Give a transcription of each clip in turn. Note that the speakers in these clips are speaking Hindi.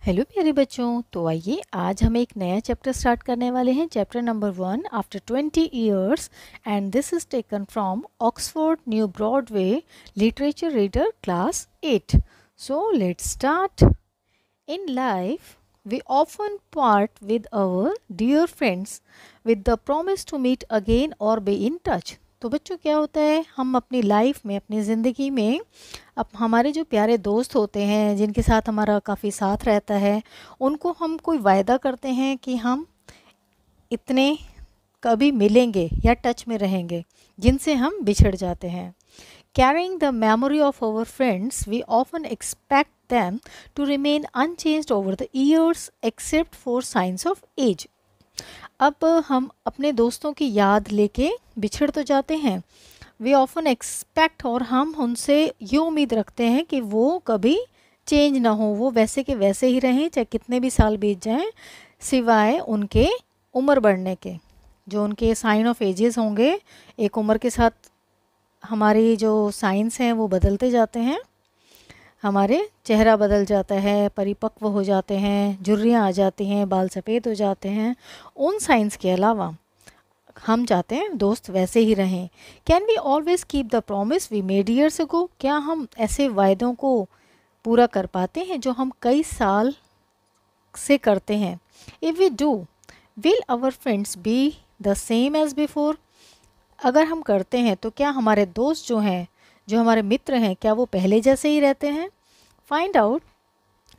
हेलो प्यारे बच्चों, तो आइए आज हम एक नया चैप्टर स्टार्ट करने वाले हैं। Chapter number 1 after 20 years and this is taken from Oxford new Broadway literature reader class 8। So let's start. In life we often part with our dear friends with the promise to meet again or be in touch। तो बच्चों क्या होता है, हम अपनी लाइफ में, अपनी ज़िंदगी में अब हमारे जो प्यारे दोस्त होते हैं जिनके साथ हमारा काफ़ी साथ रहता है, उनको हम कोई वायदा करते हैं कि हम इतने कभी मिलेंगे या टच में रहेंगे, जिनसे हम बिछड़ जाते हैं। Carrying the memory of our friends, we often expect them to remain unchanged over the years except for signs of age। अब हम अपने दोस्तों की याद लेके बिछड़ तो जाते हैं। वी ऑफन एक्सपेक्ट, और हम उनसे ये उम्मीद रखते हैं कि वो कभी चेंज ना हो, वो वैसे के वैसे ही रहें चाहे कितने भी साल बीत जाएं, सिवाय उनके उम्र बढ़ने के। जो उनके साइन ऑफ एजेस होंगे, एक उम्र के साथ हमारी जो साइंस हैं वो बदलते जाते हैं, हमारे चेहरा बदल जाता है, परिपक्व हो जाते हैं, झुर्रियाँ आ जाती हैं, बाल सफ़ेद हो जाते हैं। उन साइंस के अलावा हम चाहते हैं दोस्त वैसे ही रहें। Can we always keep the promise we made years ago? क्या हम ऐसे वायदों को पूरा कर पाते हैं जो हम कई साल से करते हैं? If we do, will our friends be the same as before? अगर हम करते हैं तो क्या हमारे दोस्त जो हैं, जो हमारे मित्र हैं, क्या वो पहले जैसे ही रहते हैं? Find out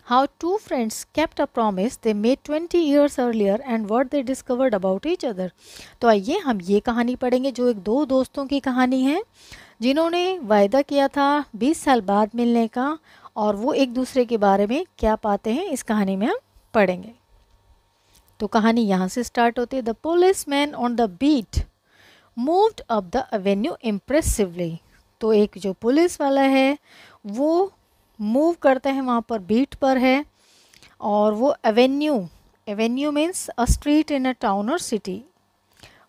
how two friends kept a promise they made 20 years earlier and what they discovered about each other. तो आइए हम ये कहानी पढ़ेंगे, जो एक दो दोस्तों की कहानी है जिन्होंने वायदा किया था 20 साल बाद मिलने का, और वो एक दूसरे के बारे में क्या पाते हैं इस कहानी में हम पढ़ेंगे। तो कहानी यहाँ से स्टार्ट होती है। The policeman on the beat moved up the avenue impressively. तो एक जो पुलिस वाला है वो मूव करता है, वहाँ पर बीट पर है, और वो Avenue means a street in a town और सिटी,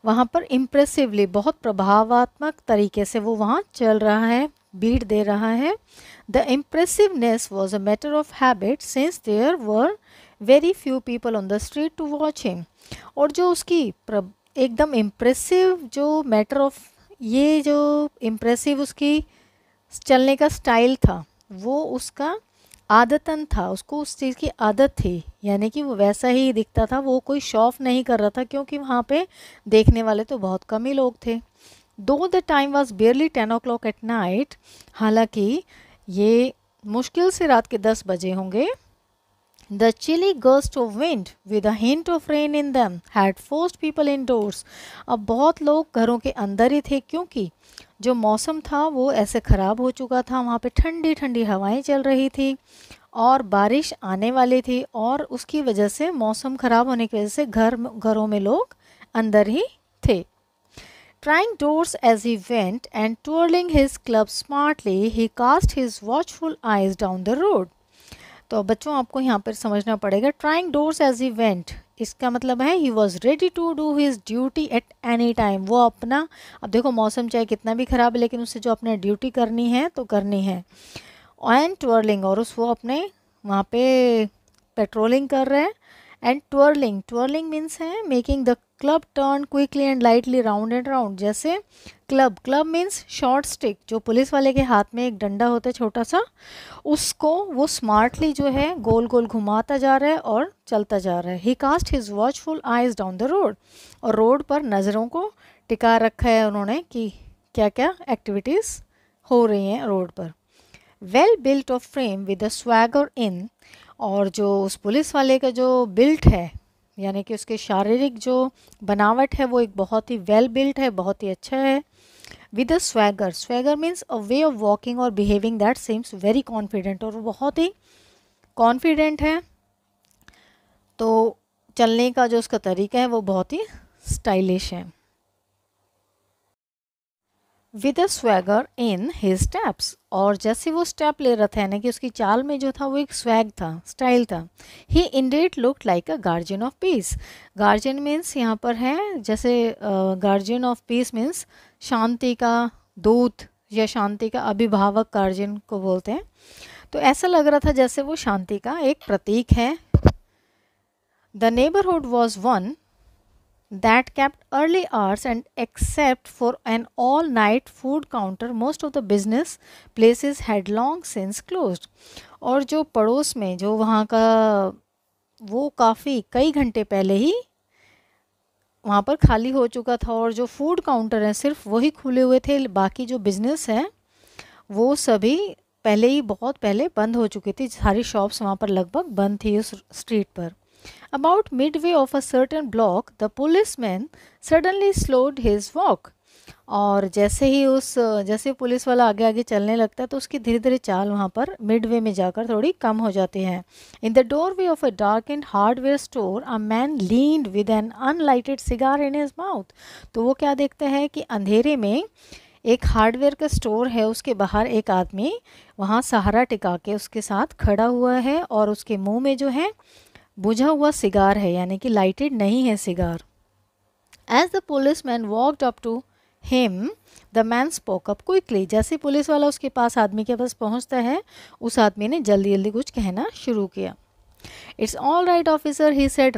वहाँ पर इम्प्रेसिवली बहुत प्रभावात्मक तरीके से वो वहाँ चल रहा है, बीट दे रहा है। The impressiveness was a matter of habit since there were very few people on the street to watch him. और जो उसकी एकदम इम्प्रेसिव जो मैटर ऑफ, ये जो इम्प्रेसिव उसकी चलने का स्टाइल था, वो उसका आदतन था, उसको उस चीज़ की आदत थी, यानी कि वो वैसा ही दिखता था, वो कोई शो ऑफ नहीं कर रहा था, क्योंकि वहाँ पे देखने वाले तो बहुत कम ही लोग थे। दो the time was barely 10 o'clock at night, हालांकि ये मुश्किल से रात के 10 बजे होंगे। The chilly gust of wind with a hint of rain in them had forced people indoors। अब बहुत लोग घरों के अंदर ही थे, क्योंकि जो मौसम था वो ऐसे ख़राब हो चुका था, वहाँ पे ठंडी ठंडी हवाएं चल रही थी और बारिश आने वाली थी, और उसकी वजह से, मौसम ख़राब होने की वजह से घरों में लोग अंदर ही थे। Trying doors as he went and twirling his club smartly, he cast his watchful eyes down the road। तो बच्चों आपको यहाँ पर समझना पड़ेगा, trying doors as he went, इसका मतलब है he was ready to do his duty at any time. वो अपना, अब देखो मौसम चाहे कितना भी ख़राब है, लेकिन उससे जो अपने ड्यूटी करनी है तो करनी है। एंड ट्वर्लिंग, और वो अपने वहाँ पे पेट्रोलिंग कर रहे हैं। एंड ट्वर्लिंग मीन्स है making the club turn quickly and lightly round and round. जैसे क्लब मीन्स शॉर्ट स्टिक, जो पुलिस वाले के हाथ में एक डंडा होता है छोटा सा, उसको वो स्मार्टली जो है गोल गोल घुमाता जा रहा है और चलता जा रहा है। He cast his watchful eyes down the road, और रोड पर नज़रों को टिका रखा है उन्होंने कि क्या क्या एक्टिविटीज़ हो रही हैं रोड पर। Well built of frame with a swagger in, और जो उस पुलिस वाले का जो बिल्ट है, यानी कि उसके शारीरिक जो बनावट है, वो एक बहुत ही वेल बिल्ट है, बहुत ही अच्छा है। With a swagger means a way of walking और behaving that seems very confident, और वो बहुत ही कॉन्फिडेंट है, तो चलने का जो उसका तरीका है वो बहुत ही स्टाइलिश है। With a swagger in his steps, और जैसे वो स्टेप ले रहा था, यानी कि उसकी चाल में जो था वो एक स्वैग था, स्टाइल था। He indeed looked like a guardian of peace. Guardian means यहाँ पर है, जैसे गार्जियन ऑफ पीस मीन्स शांति का दूत या शांति का अभिभावक, गार्जियन को बोलते हैं। तो ऐसा लग रहा था जैसे वो शांति का एक प्रतीक है। The neighbourhood was one that kept early hours, and except for an all night food counter most of the business places had long since closed। और जो पड़ोस में जो वहाँ का वो काफ़ी कई घंटे पहले ही वहाँ पर खाली हो चुका था, और जो फूड काउंटर है सिर्फ वही खुले हुए थे, बाकी जो बिज़नेस है वो सभी पहले ही बहुत पहले बंद हो चुकी थी। सारी शॉप्स वहाँ पर लगभग बंद थी उस स्ट्रीट पर। About midway of a certain block, the policeman suddenly slowed his walk। और जैसे पुलिस वाला आगे आगे चलने लगता है तो उसकी धीरे धीरे चाल वहाँ पर मिडवे में जाकर थोड़ी कम हो जाती है। In the doorway of a darkened hardware store, a man leaned with an unlighted cigar in his mouth। तो वो क्या देखता है कि अंधेरे में एक हार्डवेयर का स्टोर है, उसके बाहर एक आदमी वहाँ सहारा टिका के उसके साथ खड़ा हुआ है, और उसके मुंह में जो है बुझा हुआ सिगार है, यानी कि लाइटेड नहीं है cigar. As the policeman walked up to him the man spoke up quickly. जैसे पुलिस वाला उसके पास आदमी के पास पहुंचता है, उस आदमी ने जल्दी जल्दी कुछ कहना शुरू किया। It's all right officer, he said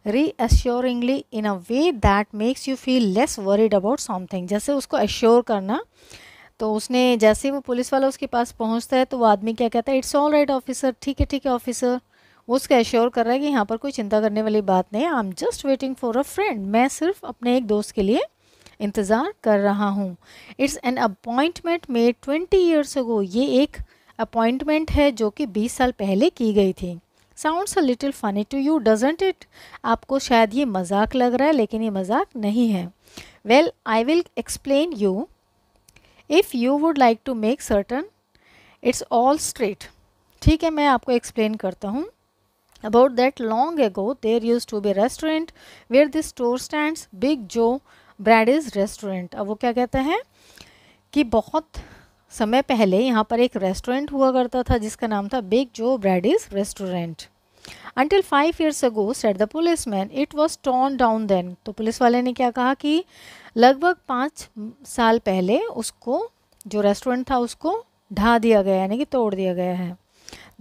reassuringly in a way that makes you feel less worried about something. जैसे उसको एश्योर करना, तो उसने जैसे वो पुलिस वाला उसके पास पहुंचता है तो वो आदमी क्या कहता है, इट्स ऑल राइट ऑफिसर, ठीक है ऑफिसर। वो उसका एश्योर कर रहा है कि यहाँ पर कोई चिंता करने वाली बात नहीं है, I am just waiting for a friend, मैं सिर्फ अपने एक दोस्त के लिए इंतज़ार कर रहा हूँ। It's an appointment made 20 years ago. ये एक अपॉइंटमेंट है जो कि 20 साल पहले की गई थी। Sounds a little funny to you doesn't it. आपको शायद ये मजाक लग रहा है, लेकिन ये मजाक नहीं है। Well I will explain you if you would like to make certain it's all straight. ठीक है, मैं आपको एक्सप्लेन करता हूँ। About that long ago there used to be restaurant where this store stands, big जो ब्रैडीज रेस्टोरेंट। अब वो क्या कहते हैं कि बहुत समय पहले यहाँ पर एक रेस्टोरेंट हुआ करता था जिसका नाम था बिग जो Brady's restaurant. Until 5 years ago, said the policeman, it was torn down then। तो पुलिस वाले ने क्या कहा कि लगभग 5 साल पहले उसको, जो रेस्टोरेंट था, उसको ढा दिया गया, यानी कि तोड़ दिया गया है।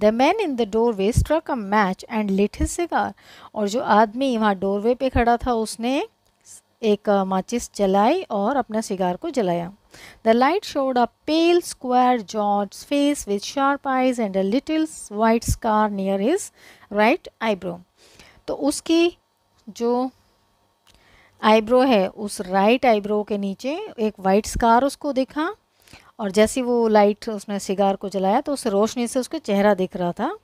The man in the doorway struck a match and lit his cigar। और जो आदमी वहाँ डोरवे पे खड़ा था उसने एक माचिस जलाई और अपना सिगार को जलाया। The light showed a pale, square-jawed face with sharp eyes and a little white scar near his right eyebrow। तो उसकी जो आईब्रो है, उस राइट आईब्रो के नीचे एक वाइट स्कार उसको दिखा, और जैसे वो लाइट उसने सिगार को जलाया तो उस रोशनी से उसका चेहरा दिख रहा था।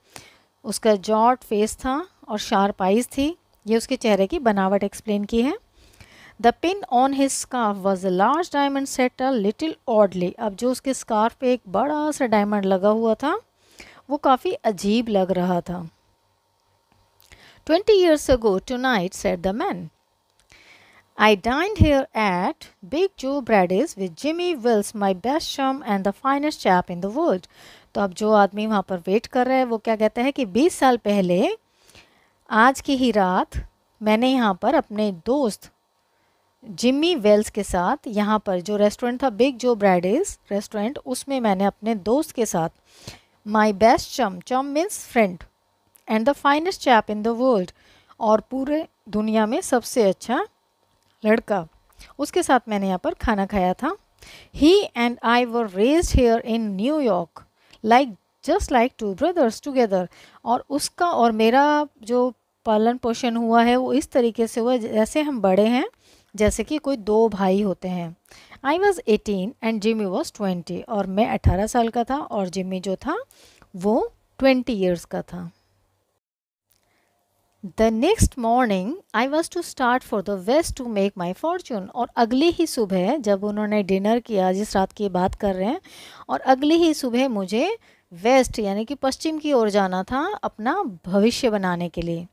उसका जॉट फेस था और शार्प आइज थी। ये उसके चेहरे की बनावट एक्सप्लेन की है। The pin on his scarf was a large diamond set a little oddly. अब जो उसके स्कार्फ पे एक बड़ा सा डायमंड लगा हुआ था वो काफ़ी अजीब लग रहा था। 20 years ago tonight, said the man, I dined here at Big Joe Brady's with Jimmy Wills, my best chum and the finest chap in the world। तो अब जो आदमी वहाँ पर वेट कर रहा है वो क्या कहता है कि 20 साल पहले आज की ही रात मैंने यहाँ पर अपने दोस्त जिमी वेल्स के साथ, यहाँ पर जो रेस्टोरेंट था बिग जो ब्रैडीज रेस्टोरेंट, उसमें मैंने अपने दोस्त के साथ माई बेस्ट चम, चम means friend, and the finest chap in the world, और पूरे दुनिया में सबसे अच्छा लड़का, उसके साथ मैंने यहाँ पर खाना खाया था। ही and I were raised here in New York like just like two brothers together. और उसका और मेरा जो पालन पोषण हुआ है वो इस तरीके से हुआ जैसे हम बड़े हैं, जैसे कि कोई दो भाई होते हैं। I was 18 and Jimmy was 20। और मैं 18 साल का था और जिमी जो था वो 20 ईयर्स का था। The next morning I was to start for the west to make my fortune. और अगली ही सुबह जब उन्होंने डिनर किया, जिस रात की बात कर रहे हैं, और अगली ही सुबह मुझे वेस्ट यानी कि पश्चिम की ओर जाना था अपना भविष्य बनाने के लिए।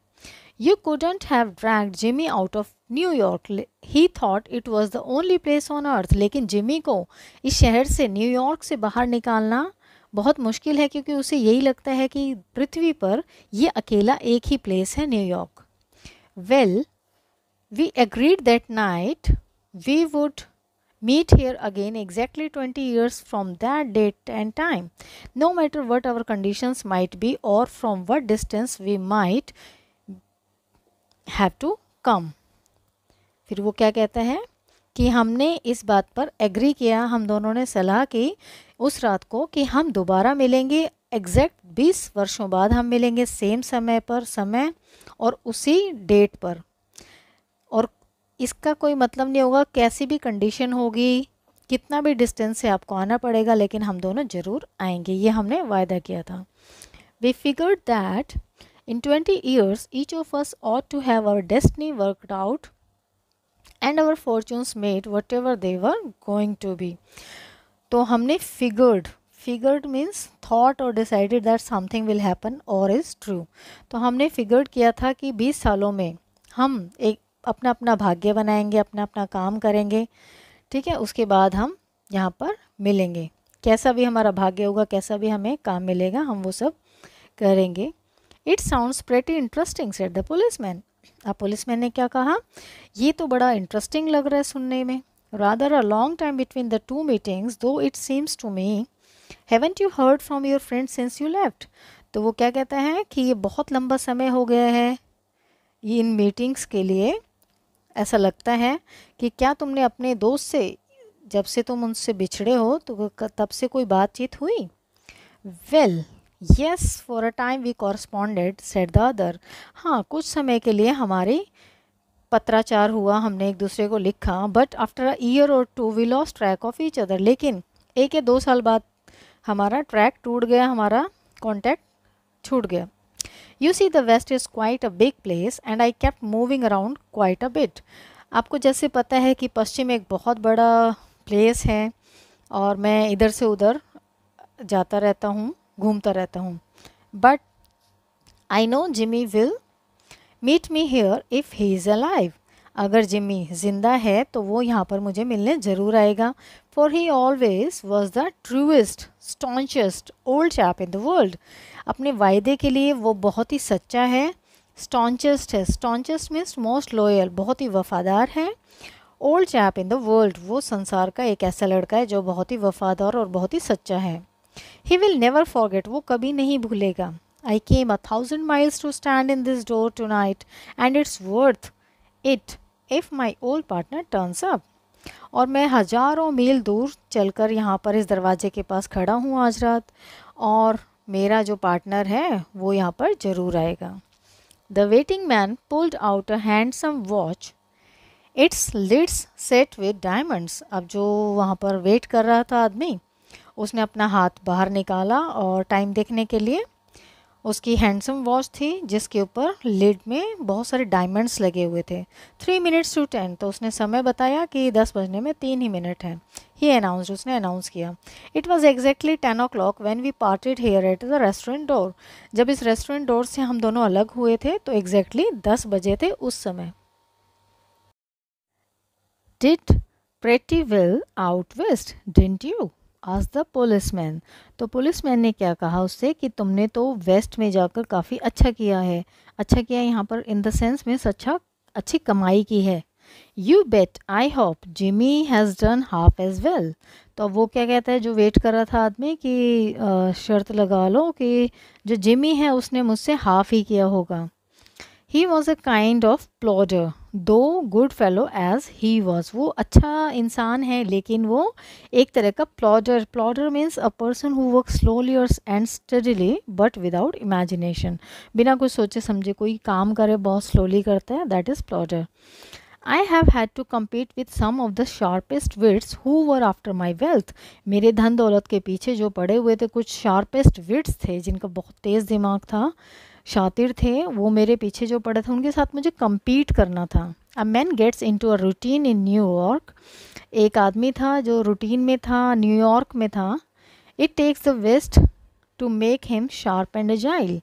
You couldn't have dragged Jimmy out of New York. He thought it was the only place on earth। लेकिन जिमी को इस शहर से, न्यूयॉर्क से बाहर निकालना बहुत मुश्किल है, क्योंकि उसे यही लगता है कि पृथ्वी पर ये अकेला एक ही प्लेस है, New York. Well, we agreed that night we would meet here again exactly 20 years from that date and time, no matter what our conditions might be or from what distance we might have to come. फिर वो क्या कहता है कि हमने इस बात पर एग्री किया, हम दोनों ने सलाह की उस रात को कि हम दोबारा मिलेंगे एग्जैक्ट 20 वर्षों बाद हम मिलेंगे, सेम समय पर समय और उसी डेट पर, और इसका कोई मतलब नहीं होगा कैसी भी कंडीशन होगी, कितना भी डिस्टेंस से आपको आना पड़ेगा, लेकिन हम दोनों ज़रूर आएंगे, ये हमने वायदा किया था. We figured that in 20 years each of us ought to have our destiny worked out and our fortunes made whatever they were going to be. तो हमने figured means thought or decided that something will happen or is true. तो हमने figured किया था कि 20 सालों में हम एक अपना अपना भाग्य बनाएंगे, अपना अपना काम करेंगे, ठीक है, उसके बाद हम यहाँ पर मिलेंगे, कैसा भी हमारा भाग्य होगा, कैसा भी हमें काम मिलेगा, हम वो सब करेंगे. It sounds pretty interesting, said the policeman. अब पुलिसमैन ने क्या कहा, ये तो बड़ा इंटरेस्टिंग लग रहा है सुनने में. Rather a long time between the two meetings, though it seems to me. Haven't you heard from your friend since you left? तो वो क्या कहता है कि ये बहुत लंबा समय हो गया है ये इन मीटिंग्स के लिए, ऐसा लगता है कि क्या तुमने अपने दोस्त से, जब से तुम उनसे बिछड़े हो तो तब से कोई बातचीत हुई? Well, yes, for a time we corresponded, said the other. हाँ, कुछ समय के लिए हमारी पत्राचार हुआ, हमने एक दूसरे को लिखा. But after a year or two we lost track of each other. लेकिन 1 या 2 साल बाद हमारा ट्रैक टूट गया, हमारा कॉन्टैक्ट छूट गया. You see, the West is quite a big place and I kept moving around quite a bit. आपको जैसे पता है कि पश्चिम एक बहुत बड़ा प्लेस है और मैं इधर से उधर जाता रहता हूँ, घूमता रहता हूँ. But I know Jimmy will meet me here if he is alive. अगर जिमी ज़िंदा है तो वो यहाँ पर मुझे मिलने ज़रूर आएगा. For he always was the truest staunchest old chap in the world. अपने वायदे के लिए वो बहुत ही सच्चा है. स्टॉन्चेस्ट है, स्टॉन्चेस्ट मीन्स मोस्ट लॉयल, बहुत ही वफ़ादार है. Old chap in the world, वो संसार का एक ऐसा लड़का है जो बहुत ही वफ़ादार और बहुत ही सच्चा है. He will never forget, वो कभी नहीं भूलेगा. I came 1,000 miles to stand in this door tonight and it's worth it if my old partner turns up. और मैं हज़ारों मील दूर चलकर यहाँ पर इस दरवाजे के पास खड़ा हूँ आज रात, और मेरा जो पार्टनर है वो यहाँ पर ज़रूर आएगा. The waiting man pulled out a handsome watch. Its lids set with diamonds. अब जो वहाँ पर वेट कर रहा था आदमी, उसने अपना हाथ बाहर निकाला और टाइम देखने के लिए. उसकी हैंडसम वॉच थी जिसके ऊपर लिड में बहुत सारे डायमंड्स लगे हुए थे. 3 minutes to 10, तो उसने समय बताया कि 10 बजने में 3 ही मिनट हैं. ही अनाउंस्ड, उसने अनाउंस किया. It was exactly 10 o'clock when we parted here at the restaurant door. जब इस रेस्टोरेंट डोर से हम दोनों अलग हुए थे तो एग्जैक्टली 10 बजे थे उस समय. Did pretty well out west, didn't you? आज द पुलिसमैन. तो पुलिसमैन ने क्या कहा उससे कि तुमने तो वेस्ट में जाकर काफ़ी अच्छा किया है. अच्छा किया यहाँ पर इन द सेंस में अच्छी कमाई की है. You bet I hope Jimmy has done half as well. तो वो क्या कहता है जो वेट कर रहा था आदमी कि शर्त लगा लो कि जो जिमी है उसने मुझसे हाफ ही किया होगा. He was a kind of plodder though good fellow as he was. वो अच्छा इंसान है लेकिन वो एक तरह का plodder means a person who work slowly और and steadily but without imagination. बिना कुछ सोचे समझे कोई काम करे बहुत स्लोली करता है, that is plodder. I have had to compete with some of the sharpest wits who were after my wealth. मेरे धन दौलत के पीछे जो पड़े हुए थे कुछ sharpest wits थे जिनका बहुत तेज़ दिमाग था, शातिर थे, वो मेरे पीछे जो पड़े थे उनके साथ मुझे compete करना था. A man gets into a routine in New York. एक आदमी था जो रूटीन में था, न्यूयॉर्क में था. It takes the West to make him sharp and agile.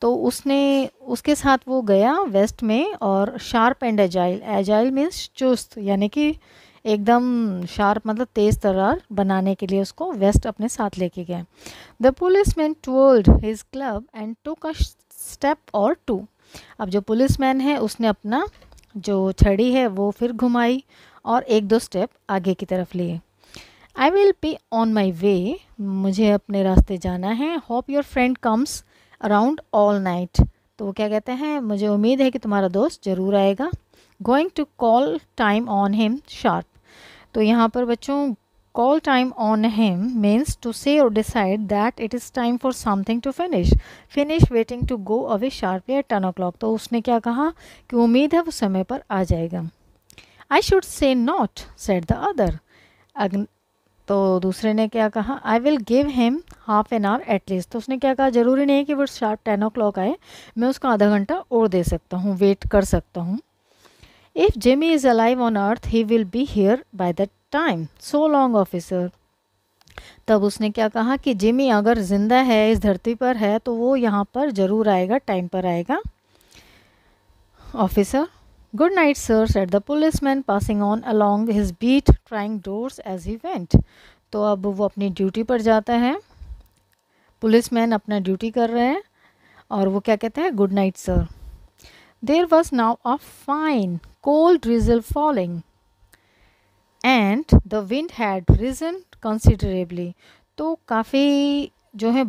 तो उसके साथ वो गया वेस्ट में और शार्प एंड एजाइल मीन्स चुस्त, यानी कि एकदम शार्प मतलब तेज़ तर्रार बनाने के लिए उसको वेस्ट अपने साथ लेके गया. The policeman twirled his club and took a step और 2. अब जो पुलिसमैन है उसने अपना जो छड़ी है वो फिर घुमाई और एक दो स्टेप आगे की तरफ लिए। I will be on my way, मुझे अपने रास्ते जाना है। Hope your friend comes around all night, तो वो क्या कहते हैं, मुझे उम्मीद है कि तुम्हारा दोस्त ज़रूर आएगा। Going to call time on him sharp, तो यहाँ पर बच्चों call time on him means to say or decide that it is time for something to finish waiting to go away sharply at 10 o'clock। तो उसने क्या कहा कि उम्मीद है वो समय पर आ जाएगा। I should say not, said the other। तो दूसरे ने क्या कहा, I will give him half an hour at least। तो उसने क्या कहा, ज़रूरी नहीं है कि वो शार्प 10 o'clock आए, मैं उसको आधा घंटा और दे सकता हूँ, वेट कर सकता हूँ। If Jimmy is alive on earth, he will be here by that time, so long officer. तब उसने क्या कहा कि जिमी अगर जिंदा है, इस धरती पर है, तो वो यहाँ पर ज़रूर आएगा, टाइम पर आएगा। Officer, good night sir, said the policeman passing on along his beat trying doors as he went. तो अब वो अपनी ड्यूटी पर जाता है, पुलिसमैन अपना ड्यूटी कर रहे हैं और वो क्या कहते हैं, good night sir. There was now a fine cold drizzle falling and the wind had risen considerably. तो काफ़ी जो है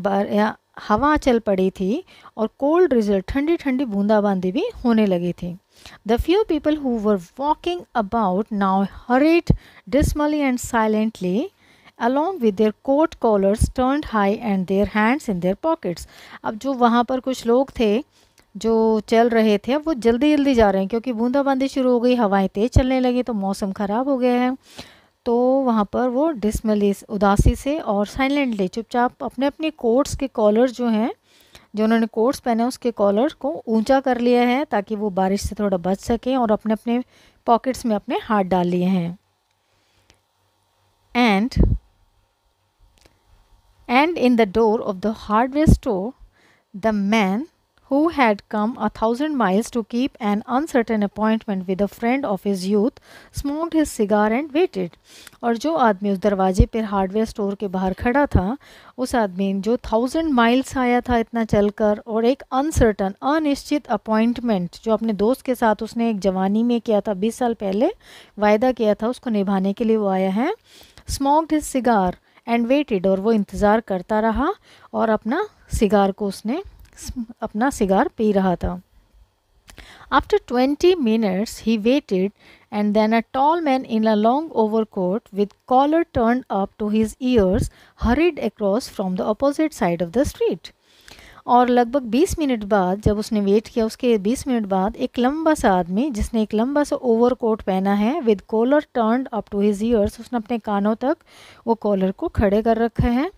हवा चल पड़ी थी और कोल्ड ड्रिजल, ठंडी ठंडी बूंदाबांदी भी होने लगी थी। The few people who were walking about now hurried dismally and silently along with their coat collars turned high and their hands in their pockets। अब जो वहाँ पर कुछ लोग थे जो चल रहे थे, अब वो जल्दी जल्दी जा रहे हैं क्योंकि बूंदाबांदी शुरू हो गई, हवाएं तेज चलने लगी, तो मौसम ख़राब हो गया है। तो वहाँ पर वो डिस्मली, उदासी से और साइलेंटली, चुपचाप अपने अपने कोट्स के कॉलर जो हैं, जो उन्होंने कोट्स पहने उसके कॉलर को ऊंचा कर लिया है ताकि वो बारिश से थोड़ा बच सकें, और अपने अपने पॉकेट्स में अपने हाथ डाल लिए हैं। And in the door of the hardware store, the man who had come 1,000 miles to keep an uncertain appointment with a friend of his youth smoked his cigar and waited। और जो आदमी उस दरवाजे पर हार्डवेयर स्टोर के बाहर खड़ा था, उस आदमी जो 1000 माइल्स आया था इतना चलकर, और एक अनसर्टन, अनिश्चित अपॉइंटमेंट जो अपने दोस्त के साथ उसने एक जवानी में किया था, 20 साल पहले वायदा किया था, उसको निभाने के लिए वो आया है। Smoked his cigar and waited, और वो इंतज़ार करता रहा और अपना सिगार को उसने अपना सिगार पी रहा था। After 20 minutes he waited and then a tall man in a long overcoat with collar turned up to his ears hurried across from the opposite side of the street। और लगभग 20 मिनट बाद, जब उसने वेट किया, उसके 20 मिनट बाद एक लंबा सा आदमी जिसने एक लंबा सा ओवरकोट पहना है, with collar turned up to his ears, उसने अपने कानों तक वो कॉलर को खड़े कर रखा है,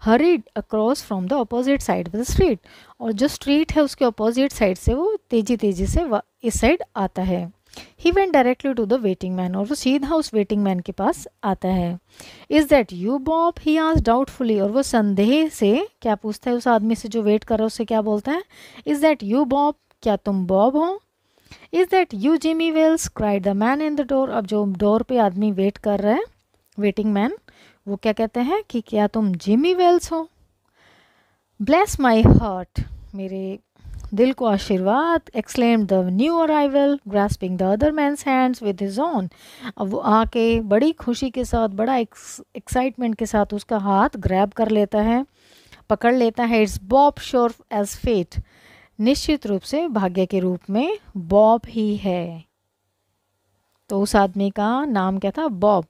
hurried across from the opposite side of the street, और जो स्ट्रीट है उसके अपोजिट साइड से वो तेज़ी तेज़ी से इस साइड आता है। He went directly to the waiting man, और वो सीधा उस वेटिंग मैन के पास आता है। Is that you Bob, he asked doubtfully, और वो संदेह से क्या पूछता है उस आदमी से जो वेट कर रहा है, उससे क्या बोलता है, इज़ दैट यू बॉब, क्या तुम बॉब हो। Is that you Jimmy Wells, cried the man in the door. अब जो डोर पे आदमी वेट कर रहा है, वेटिंग मैन, वो क्या कहते हैं कि क्या तुम जिमी वेल्स हो। ब्लेस माई हार्ट, मेरे दिल को आशीर्वाद, exclaimed the new arrival, grasping the other man's hands with his own। अब वो आके बड़ी खुशी के साथ, बड़ा एक्साइटमेंट के साथ उसका हाथ ग्रैब कर लेता है, पकड़ लेता है। It's Bob sure as fate, निश्चित रूप से भाग्य के रूप में बॉब ही है। तो उस आदमी का नाम क्या था, Bob.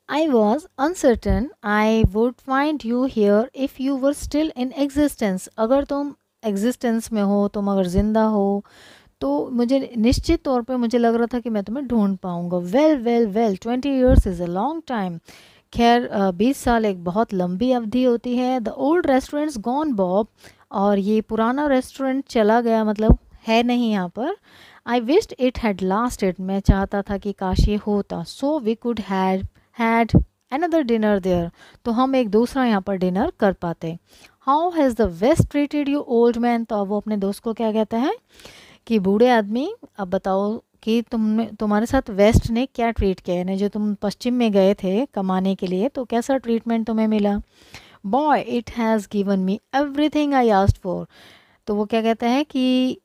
I was uncertain I would find you here if you were still in existence। अगर तुम existence में हो, तुम अगर ज़िंदा हो, तो मुझे निश्चित तौर पे मुझे लग रहा था कि मैं तुम्हें ढूंढ पाऊँगा। Well 20 years is a long time। खैर 20 साल एक बहुत लंबी अवधि होती है। The old restaurants gone Bob, और ये पुराना रेस्टोरेंट चला गया, मतलब है नहीं यहाँ पर। I wished it had lasted, मैं चाहता था कि काश ये होता। So we could had another dinner there, तो हम एक दूसरा यहाँ पर डिनर कर पाते। How has the West treated you old man, तो अब वो अपने दोस्त को क्या कहता है कि बूढ़े आदमी, अब बताओ कि तुम्हारे साथ वेस्ट ने क्या ट्रीट किया, यानी जो तुम पश्चिम में गए थे कमाने के लिए, तो कैसा ट्रीटमेंट तुम्हें मिला। Boy, it has given me everything I asked for, तो वो क्या कहता है कि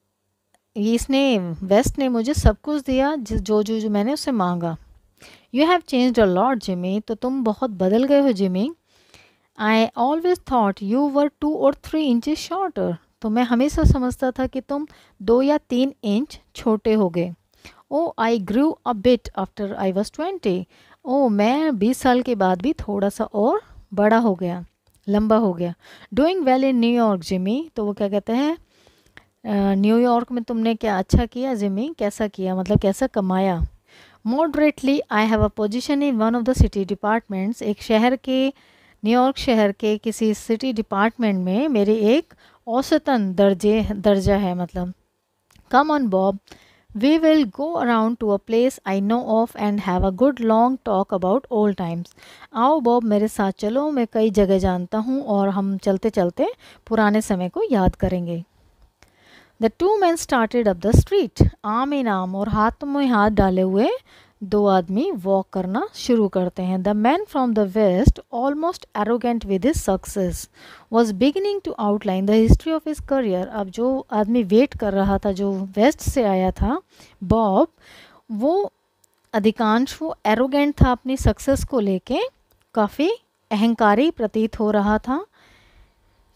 इसने वेस्ट ने मुझे सब कुछ दिया जो मैंने उससे मांगा। You have changed a lot Jimmy, तो तुम बहुत बदल गए हो Jimmy. I always thought you were 2 और 3 इंचेस शॉर्टर, तो मैं हमेशा समझता था कि तुम 2 या 3 इंच छोटे हो गए। Oh I grew a bit after I was 20, ओ मैं 20 साल के बाद भी थोड़ा सा और बड़ा हो गया, लंबा हो गया। Doing well in New York Jimmy, तो वो क्या कहते हैं न्यूयॉर्क में तुमने क्या अच्छा किया जिमी, कैसा किया मतलब कैसा कमाया। Moderately I have a position in one of the city departments, एक शहर के न्यूयॉर्क शहर के किसी सिटी डिपार्टमेंट में मेरे एक औसतन दर्जा है मतलब। Come on Bob, we will go around to a place I know of and have a good long talk about old times. आओ बॉब मेरे साथ चलो, मैं कई जगह जानता हूँ और हम चलते चलते पुराने समय को याद करेंगे। The two man started up the street, आम इन आम और हाथ में हाथ डाले हुए दो आदमी वॉक करना शुरू करते हैं। The man from the West, almost arrogant with his success, was beginning to outline the history of his career. अब जो आदमी वेट कर रहा था, जो वेस्ट से आया था बॉब, वो अधिकांश वो एरोगेंट था अपनी सक्सेस को लेके, काफ़ी अहंकारी प्रतीत हो रहा था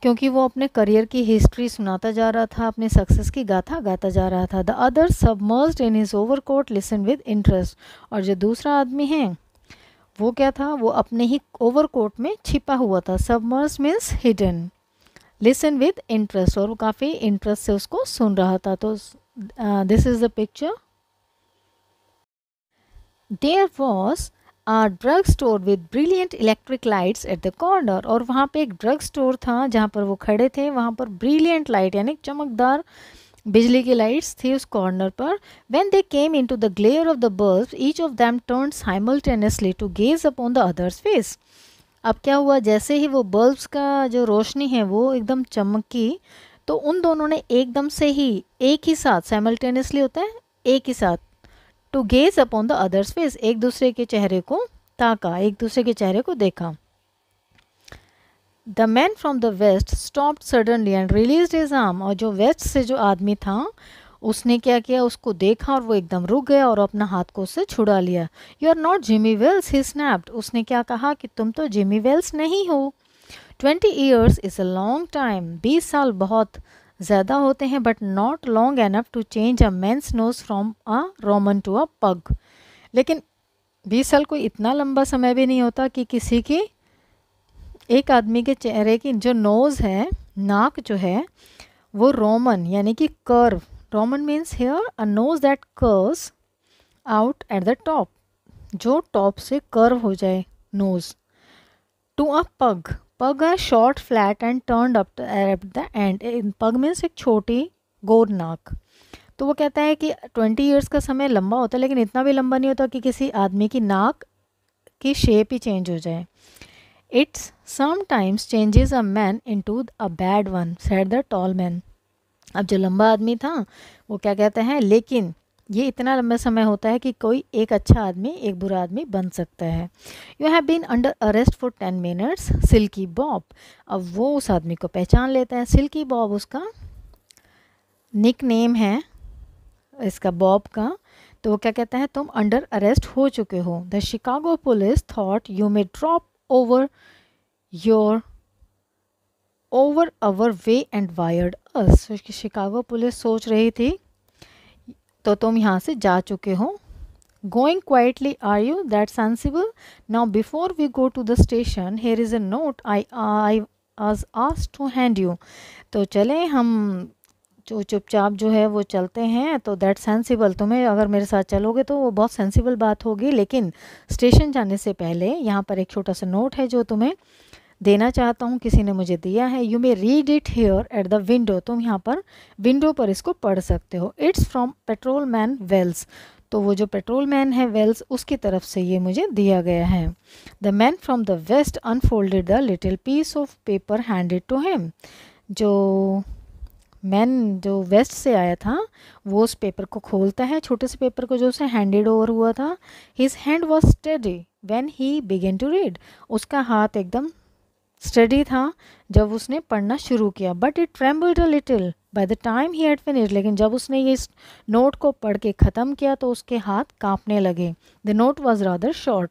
क्योंकि वो अपने करियर की हिस्ट्री सुनाता जा रहा था, अपने सक्सेस की गाथा गाता जा रहा था। The other submerged in his overcoat listen with interest, और जो दूसरा आदमी है वो क्या था, वो अपने ही ओवरकोट में छिपा हुआ था। Submerged means hidden, listen with interest, और वो काफ़ी इंटरेस्ट से उसको सुन रहा था। तो this is the picture. There was a drug store with brilliant electric lights at the corner, और वहाँ पे एक ड्रग स्टोर था जहाँ पर वो खड़े थे, वहाँ पर ब्रिलियंट लाइट यानी चमकदार बिजली की लाइट्स थी उस कॉर्नर पर। When they came into the glare of the bulbs, each of them turned simultaneously to gaze upon the other's face. अब क्या हुआ, जैसे ही वो बल्ब्स का जो रोशनी है वो एकदम चमकी, तो उन दोनों ने एकदम से ही एक ही साथ, साइमल्टेनियसली होता है एक ही साथ, to gaze upon the other's face, एक दूसरे के चेहरे को ताका, एक दूसरे के चेहरे को देखा। The man from the West stopped suddenly and released his arm, और जो वेस्ट से जो आदमी था उसने क्या किया, उसको देखा और वो एकदम रुक गया और अपना हाथ को उससे छुड़ा लिया। You are not Jimmy Wells, he snapped, उसने क्या कहा कि तुम तो जिमी वेल्स नहीं हो। 20 years is a long time, 20 साल बहुत ज़्यादा होते हैं, but not long enough to change a man's nose from a Roman to a pug. लेकिन 20 साल कोई इतना लंबा समय भी नहीं होता कि किसी की, एक आदमी के चेहरे की जो नोज़ है, नाक जो है वो रोमन यानी कि curve, Roman means here a nose that curves out at the top, जो टॉप से कर्व हो जाए nose, to a pug, pug है short flat and turned up at the end, pug means एक छोटी गोल नाक। तो वो कहता है कि 20 ईयर्स का समय लंबा होता है, लेकिन इतना भी लंबा नहीं होता कि किसी आदमी की नाक की शेप ही चेंज हो जाए। It's sometimes changes a man into a bad one, said the tall man. अब जो लंबा आदमी था वो क्या कहता है, लेकिन ये इतना लंबा समय होता है कि कोई एक अच्छा आदमी एक बुरा आदमी बन सकता है। You have been under arrest for 10 minutes Silky Bob, अब वो उस आदमी को पहचान लेता है, सिल्की बॉब उसका निक नेम है इसका बॉब का। तो वो क्या कहता है, तुम अंडर अरेस्ट हो चुके हो। The Chicago police thought you may drop over our way and wired us, Chicago police सोच रही थी तो तुम यहाँ से जा चुके हो। Going quietly are you, that sensible. Now before we go to the station here is a note I was asked to hand you, तो चले हम जो चुपचाप जो है वो चलते हैं। तो दैट सेंसिबल, तुम्हें अगर मेरे साथ चलोगे तो वो बहुत सेंसिबल बात होगी, लेकिन स्टेशन जाने से पहले यहाँ पर एक छोटा सा नोट है जो तुम्हें देना चाहता हूँ, किसी ने मुझे दिया है। You may read it here at the window, तुम यहाँ पर विंडो पर इसको पढ़ सकते हो। It's from patrolman Wells, तो वो जो पेट्रोल मैन है वेल्स उसकी तरफ से ये मुझे दिया गया है। The man from the West unfolded the little piece of paper handed to him, जो मैन जो वेस्ट से आया था वो उस पेपर को खोलता है, छोटे से पेपर को जो उसे हैंडेड ओवर हुआ था। His hand was steady when he began to read, उसका हाथ एकदम स्टडी था जब उसने पढ़ना शुरू किया। But it trembled a little, by the time he had finish, लेकिन जब उसने ये इस नोट को पढ़ के ख़त्म किया तो उसके हाथ कांपने लगे. The note was rather short,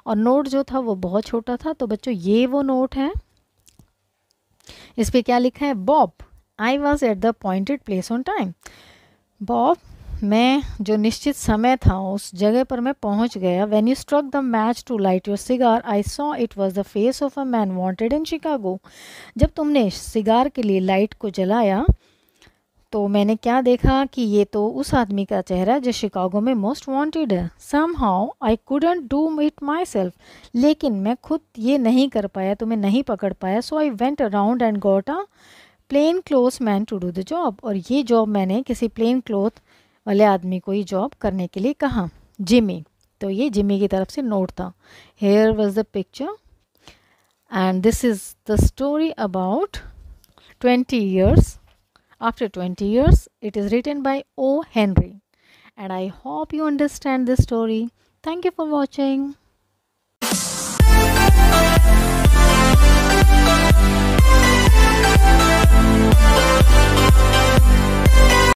और नोट जो था वो बहुत छोटा था. तो बच्चों ये वो नोट है. इस पे क्या लिखा है? Bob, I was at the appointed place on time. Bob, मैं जो निश्चित समय था उस जगह पर मैं पहुंच गया. When you struck the match to light your cigar I saw it was the face of a man wanted in Chicago. जब तुमने सिगार के लिए लाइट को जलाया तो मैंने क्या देखा कि ये तो उस आदमी का चेहरा जो शिकागो में मोस्ट वांटेड है. Somehow I couldn't do it my self, लेकिन मैं खुद ये नहीं कर पाया, तुम्हें नहीं पकड़ पाया. So I went around and got a plain cloth man to do the job. और ये जॉब मैंने किसी प्लेन क्लोथ वाले आदमी को ये जॉब करने के लिए कहा. जिमी, तो ये जिमी की तरफ से नोट था. Here was the picture and this is the story about 20 years. After 20 years, it is written by O. Henry. And I hope you understand this story. Thank you for watching.